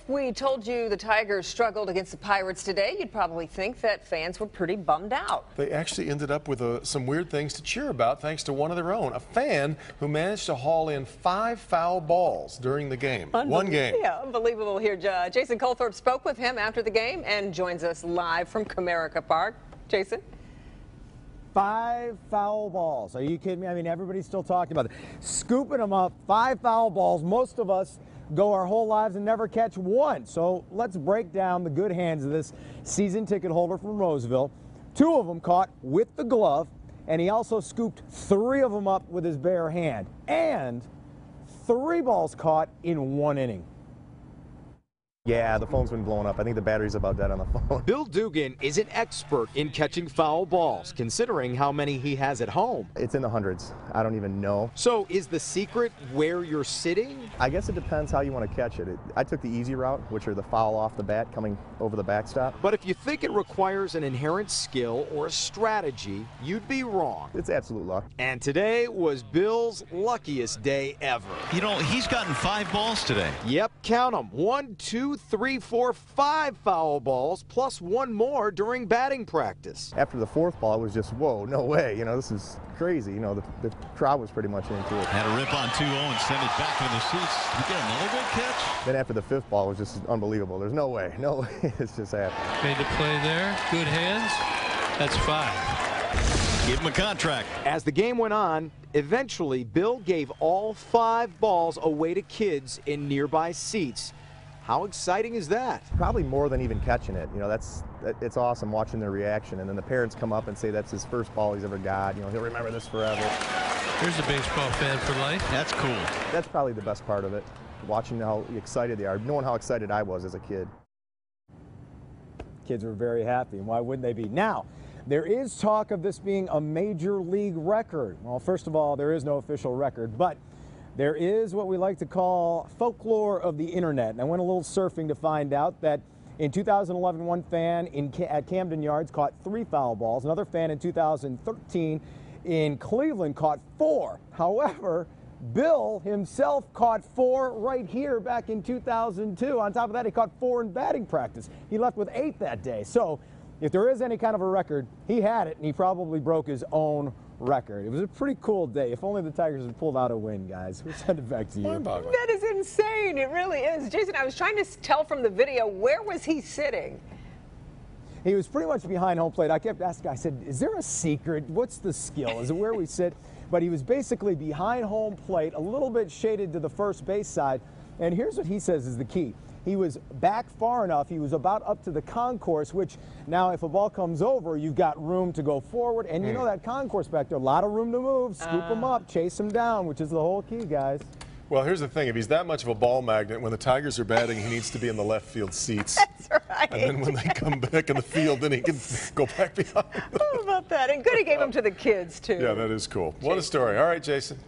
If we told you the Tigers struggled against the Pirates today, you'd probably think that fans were pretty bummed out. They actually ended up with some weird things to cheer about thanks to one of their own, a fan who managed to haul in 5 foul balls during the game. One game. Yeah, unbelievable here. Jason Colthorpe spoke with him after the game and joins us live from Comerica Park. Jason? 5 foul balls. Are you kidding me? I mean, everybody's still talking about it. Scooping them up, 5 foul balls. Most of us go our whole lives and never catch one. So let's break down the good hands of this season ticket holder from Roseville. 2 of them caught with the glove, and he also scooped 3 of them up with his bare hand. And 3 balls caught in 1 inning. Yeah, the phone's been blowing up. I think the battery's about dead on the phone. Bill Dugan is an expert in catching foul balls, considering how many he has at home. It's in the hundreds. I don't even know. So is the secret where you're sitting? I guess it depends how you want to catch it. I took the easy route, which are the foul off the bat coming over the backstop. But if you think it requires an inherent skill or a strategy, you'd be wrong. It's absolute luck. And today was Bill's luckiest day ever. You know, he's gotten 5 balls today. Yep, count them. 1, 2, 3, 4, 5 foul balls, plus 1 more during batting practice. After the 4th ball, it was just, whoa, no way. You know, this is crazy. You know, the crowd was pretty much into it. Had a rip on 2-0 and sent it back into the seats. You get another good catch. Then after the 5th ball, it was just unbelievable. There's no way. No way it's just happened. Made the play there. Good hands. That's 5. Give him a contract. As the game went on, eventually Bill gave all 5 balls away to kids in nearby seats. How exciting is that? Probably more than even catching it. You know, it's awesome watching their reaction. And then the parents come up and say that's his first ball he's ever got. You know, he'll remember this forever. There's a baseball fan for life. That's cool. That's probably the best part of it, watching how excited they are, knowing how excited I was as a kid. Kids were very happy, and why wouldn't they be? Now, there is talk of this being a major league record. Well, first of all, there is no official record, but there is what we like to call folklore of the internet. And I went a little surfing to find out that in 2011, one fan at Camden Yards caught 3 foul balls. Another fan in 2013 in Cleveland caught 4. However, Bill himself caught 4 right here back in 2002. On top of that, he caught 4 in batting practice. He left with 8 that day. So if there is any kind of a record, he had it, and he probably broke his own record. It was a pretty cool day. If only the Tigers had pulled out a win, guys. We'll send it back to you. That is insane. It really is. Jason, I was trying to tell from the video, where was he sitting? He was pretty much behind home plate. I kept asking, I said, is there a secret? What's the skill? Is it where we sit? But he was basically behind home plate, a little bit shaded to the first base side. And here's what he says is the key. He was back far enough. He was about up to the concourse, which now if a ball comes over, you've got room to go forward. And you know that concourse back there, a lot of room to move. Scoop him up, chase him down, which is the whole key, guys. Well, here's the thing. If he's that much of a ball magnet, when the Tigers are batting, he needs to be in the left field seats. That's right. And then when they come back in the field, then he can go back behind. How about that? And good he gave them to the kids, too. Yeah, that is cool. What a story. All right, Jason.